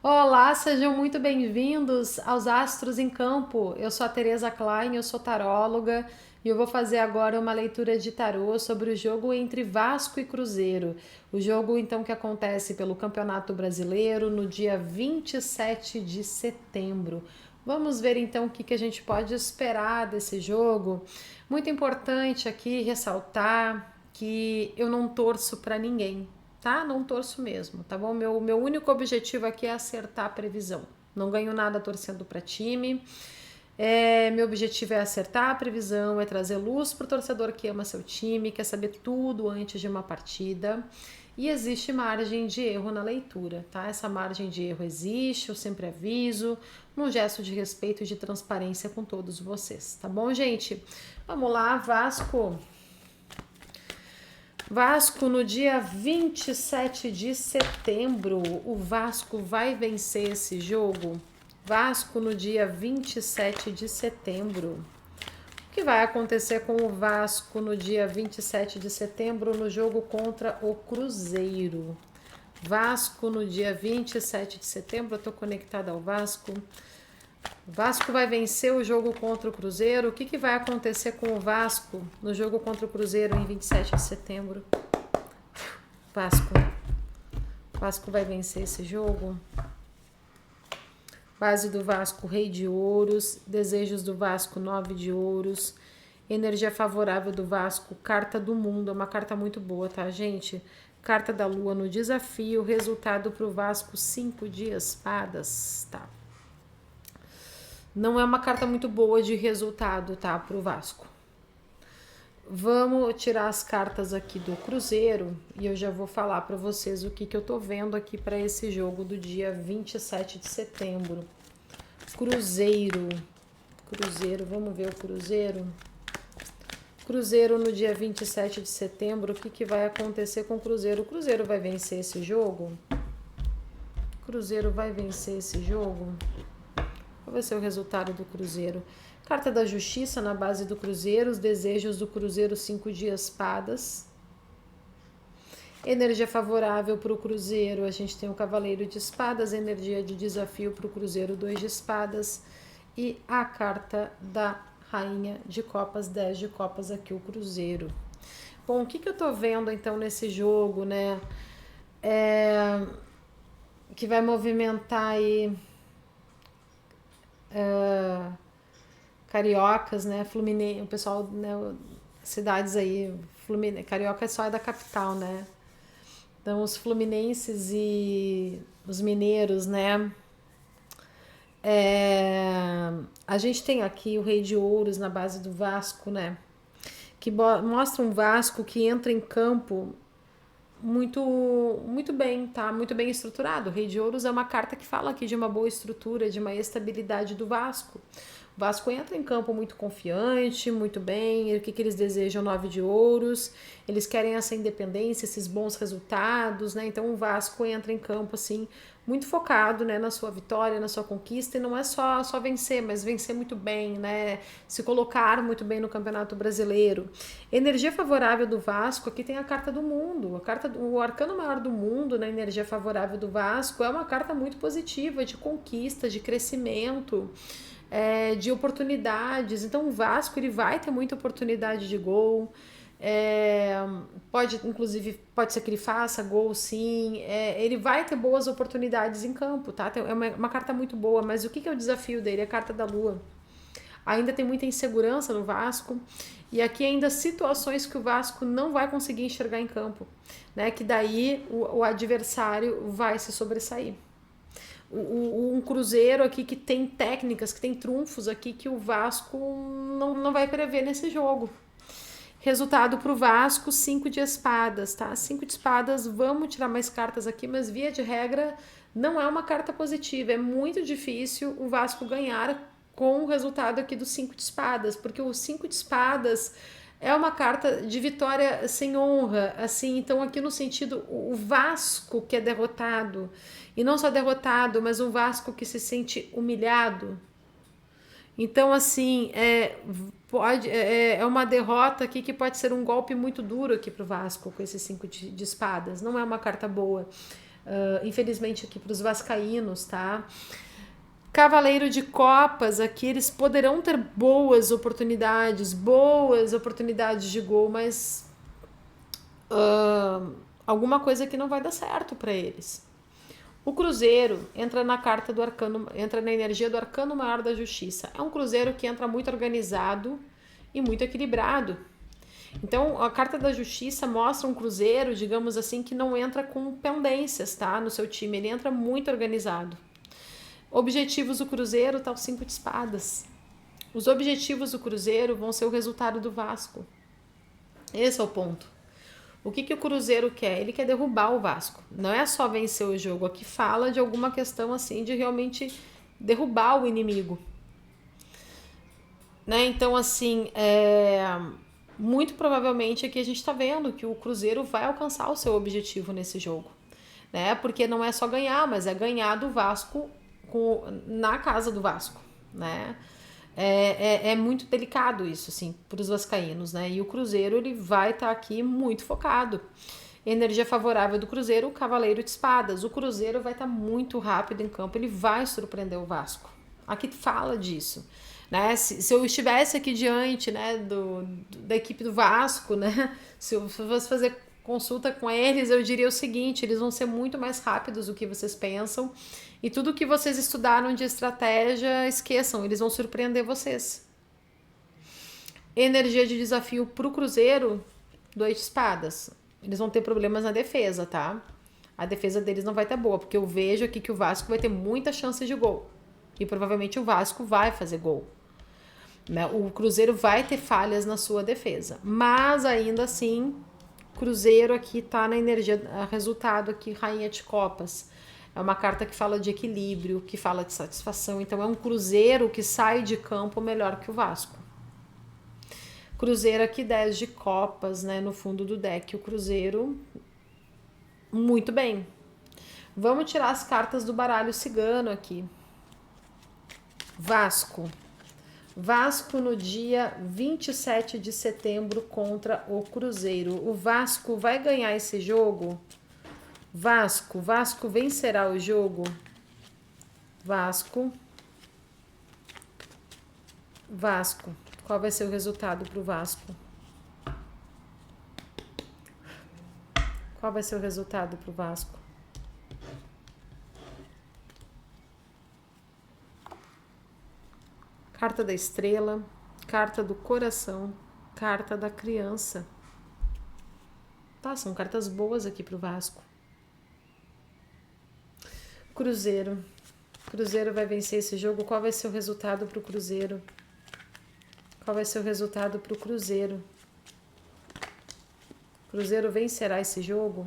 Olá, sejam muito bem-vindos aos Astros em Campo. Eu sou a Tereza Klein, eu sou taróloga e eu vou fazer agora uma leitura de tarô sobre o jogo entre Vasco e Cruzeiro. O jogo então que acontece pelo Campeonato Brasileiro no dia 27 de setembro. Vamos ver então o que a gente pode esperar desse jogo. Muito importante aqui ressaltar que eu não torço para ninguém, tá? Não torço mesmo, tá bom? Meu único objetivo aqui é acertar a previsão. Não ganho nada torcendo para time. Meu objetivo é acertar a previsão, é trazer luz pro torcedor que ama seu time, quer saber tudo antes de uma partida. E existe margem de erro na leitura, tá? Essa margem de erro existe, eu sempre aviso, num gesto de respeito e de transparência com todos vocês, tá bom, gente? Vamos lá, Vasco. Vasco no dia 27 de setembro, o Vasco vai vencer esse jogo. Vasco no dia 27 de setembro. O que vai acontecer com o Vasco no dia 27 de setembro no jogo contra o Cruzeiro? Vasco no dia 27 de setembro, eu tô conectada ao Vasco. O Vasco vai vencer o jogo contra o Cruzeiro. O que vai acontecer com o Vasco no jogo contra o Cruzeiro em 27 de setembro? Vasco. Vasco vai vencer esse jogo. Base do Vasco, Rei de Ouros. Desejos do Vasco, 9 de Ouros. Energia favorável do Vasco, Carta do Mundo. É uma carta muito boa, tá, gente? Carta da Lua no desafio. Resultado pro Vasco, 5 de espadas, tá? Não é uma carta muito boa de resultado, tá, pro Vasco. Vamos tirar as cartas aqui do Cruzeiro e eu já vou falar para vocês o que eu tô vendo aqui para esse jogo do dia 27 de setembro. Cruzeiro, vamos ver o Cruzeiro. Cruzeiro no dia 27 de setembro, o que vai acontecer com o Cruzeiro? O Cruzeiro vai vencer esse jogo? Cruzeiro vai vencer esse jogo? Qual vai ser o resultado do Cruzeiro? Carta da Justiça na base do Cruzeiro, os desejos do Cruzeiro, 5 de espadas. Energia favorável para o Cruzeiro, a gente tem o Cavaleiro de Espadas, energia de desafio para o Cruzeiro, 2 de espadas. E a carta da Rainha de Copas, 10 de copas aqui, o Cruzeiro. Bom, o que eu tô vendo então nesse jogo, né? Que vai movimentar aí cariocas, né? Fluminense, o pessoal, né? Cidades aí, Fluminense, carioca só é da capital, né? Então os fluminenses e os mineiros, né? A gente tem aqui o Rei de Ouros na base do Vasco, né? Que mostra um Vasco que entra em campo muito bem, tá? Muito bem estruturado. O Rei de Ouros é uma carta que fala aqui de uma boa estrutura, de uma estabilidade do Vasco. O Vasco entra em campo muito confiante, muito bem. O que eles desejam? 9 de ouros. Eles querem essa independência, esses bons resultados, né? Então o Vasco entra em campo assim muito focado, né, na sua vitória, na sua conquista, e não é só vencer, mas vencer muito bem, né, se colocar muito bem no Campeonato Brasileiro. Energia favorável do Vasco, aqui tem a carta do mundo, o arcano maior do mundo na energia favorável do Vasco é uma carta muito positiva, de conquista, de crescimento, de oportunidades. Então o Vasco ele vai ter muita oportunidade de gol. Pode ser que ele faça gol, sim. Ele vai ter boas oportunidades em campo, tá? É uma carta muito boa, mas o que é o desafio dele? É a carta da Lua. Ainda tem muita insegurança no Vasco e aqui ainda situações que o Vasco não vai conseguir enxergar em campo, né? Que daí o adversário vai se sobressair. Um Cruzeiro aqui que tem técnicas, que tem trunfos aqui que o Vasco não vai prever nesse jogo. Resultado pro Vasco, 5 de espadas, tá? 5 de espadas, vamos tirar mais cartas aqui, mas via de regra não é uma carta positiva. É muito difícil o Vasco ganhar com o resultado aqui do 5 de espadas, porque o 5 de espadas é uma carta de vitória sem honra, assim, então aqui no sentido, o Vasco que é derrotado, e não só derrotado, mas um Vasco que se sente humilhado. Então, assim, é uma derrota aqui que pode ser um golpe muito duro aqui pro Vasco com esses 5 de espadas. Não é uma carta boa. infelizmente aqui para os vascaínos, tá? Cavaleiro de Copas, aqui eles poderão ter boas oportunidades de gol, mas alguma coisa que não vai dar certo para eles. O Cruzeiro entra na carta do arcano, entra na energia do arcano maior da justiça. É um Cruzeiro que entra muito organizado e muito equilibrado. Então, a carta da justiça mostra um Cruzeiro, digamos assim, que não entra com pendências, tá? No seu time, ele entra muito organizado. Objetivos do Cruzeiro, tá o 5 de espadas. Os objetivos do Cruzeiro vão ser o resultado do Vasco. Esse é o ponto. O que o Cruzeiro quer? Ele quer derrubar o Vasco. Não é só vencer o jogo. Aqui fala de alguma questão assim de realmente derrubar o inimigo. Né? Então, assim, muito provavelmente aqui a gente está vendo que o Cruzeiro vai alcançar o seu objetivo nesse jogo. Né? Porque não é só ganhar, mas é ganhar do Vasco na casa do Vasco, né? É muito delicado isso, assim, para os vascaínos, né? E o Cruzeiro, ele vai estar aqui muito focado. Energia favorável do Cruzeiro, o Cavaleiro de Espadas. O Cruzeiro vai estar muito rápido em campo, ele vai surpreender o Vasco. Aqui fala disso, né? Se eu estivesse aqui diante, né, da equipe do Vasco, né? Se eu fosse fazer consulta com eles, eu diria o seguinte: eles vão ser muito mais rápidos do que vocês pensam. E tudo que vocês estudaram de estratégia, esqueçam, eles vão surpreender vocês. Energia de desafio pro Cruzeiro, 2 de espadas. Eles vão ter problemas na defesa, tá? A defesa deles não vai estar boa, porque eu vejo aqui que o Vasco vai ter muita chance de gol. E provavelmente o Vasco vai fazer gol. O Cruzeiro vai ter falhas na sua defesa. Mas ainda assim, Cruzeiro aqui tá na energia, resultado aqui, Rainha de Copas. É uma carta que fala de equilíbrio, que fala de satisfação. Então é um Cruzeiro que sai de campo melhor que o Vasco. Cruzeiro aqui 10 de copas, né, no fundo do deck. O Cruzeiro, muito bem. Vamos tirar as cartas do baralho cigano aqui. Vasco. Vasco no dia 27 de setembro contra o Cruzeiro. O Vasco vai ganhar esse jogo? Vasco vencerá o jogo. Vasco. Qual vai ser o resultado pro Vasco? Qual vai ser o resultado pro Vasco? Carta da estrela, carta do coração, carta da criança. Tá, são cartas boas aqui pro Vasco. Cruzeiro vai vencer esse jogo. Qual vai ser o resultado pro Cruzeiro? Qual vai ser o resultado pro Cruzeiro? Cruzeiro vencerá esse jogo?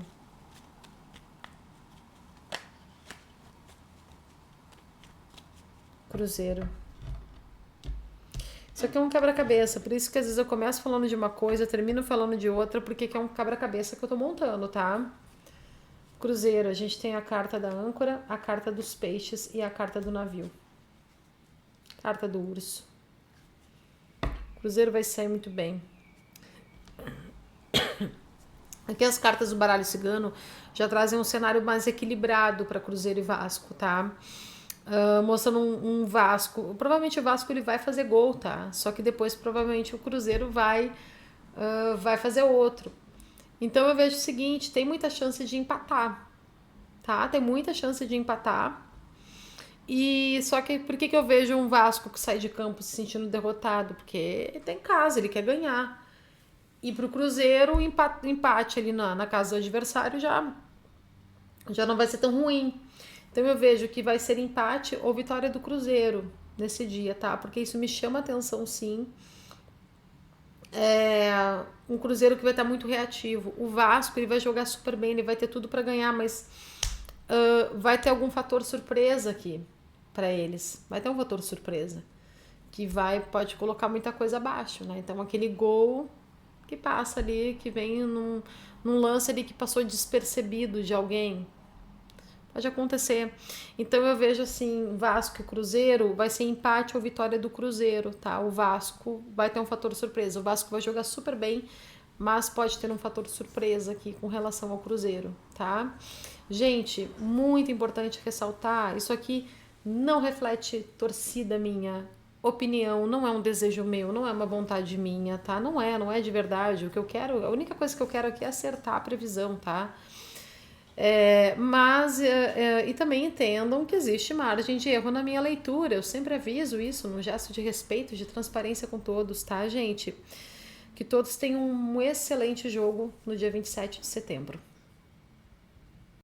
Cruzeiro. Isso aqui é um quebra-cabeça, por isso que às vezes eu começo falando de uma coisa, termino falando de outra, porque é um quebra-cabeça que eu tô montando, tá? Cruzeiro, a gente tem a carta da âncora, a carta dos peixes e a carta do navio. Carta do urso. Cruzeiro vai sair muito bem. Aqui as cartas do baralho cigano já trazem um cenário mais equilibrado para Cruzeiro e Vasco, tá? Mostrando um Vasco. Provavelmente o Vasco ele vai fazer gol, tá? Só que depois provavelmente o Cruzeiro vai fazer outro. Então eu vejo o seguinte, tem muita chance de empatar, tá? Tem muita chance de empatar. E só que por que eu vejo um Vasco que sai de campo se sentindo derrotado? Porque ele tá em casa, ele quer ganhar. E pro Cruzeiro o empate ali na casa do adversário já não vai ser tão ruim. Então eu vejo que vai ser empate ou vitória do Cruzeiro nesse dia, tá? Porque isso me chama atenção, sim. Um Cruzeiro que vai estar muito reativo. O Vasco, ele vai jogar super bem, ele vai ter tudo para ganhar, mas vai ter algum fator surpresa aqui para eles. Vai ter um fator surpresa que pode colocar muita coisa abaixo, né? Então aquele gol que passa ali, que vem num lance ali que passou despercebido de alguém, pode acontecer. Então eu vejo assim, Vasco e Cruzeiro vai ser empate ou vitória do Cruzeiro, tá? O Vasco vai ter um fator surpresa. O Vasco vai jogar super bem, mas pode ter um fator surpresa aqui com relação ao Cruzeiro, tá? Gente, muito importante ressaltar, isso aqui não reflete torcida minha, opinião, não é um desejo meu, não é uma vontade minha, tá? Não é de verdade. O que eu quero, a única coisa que eu quero aqui é acertar a previsão, tá? E também entendam que existe margem de erro na minha leitura. Eu sempre aviso isso num gesto de respeito, de transparência com todos, tá, gente? Que todos tenham um excelente jogo no dia 27 de setembro.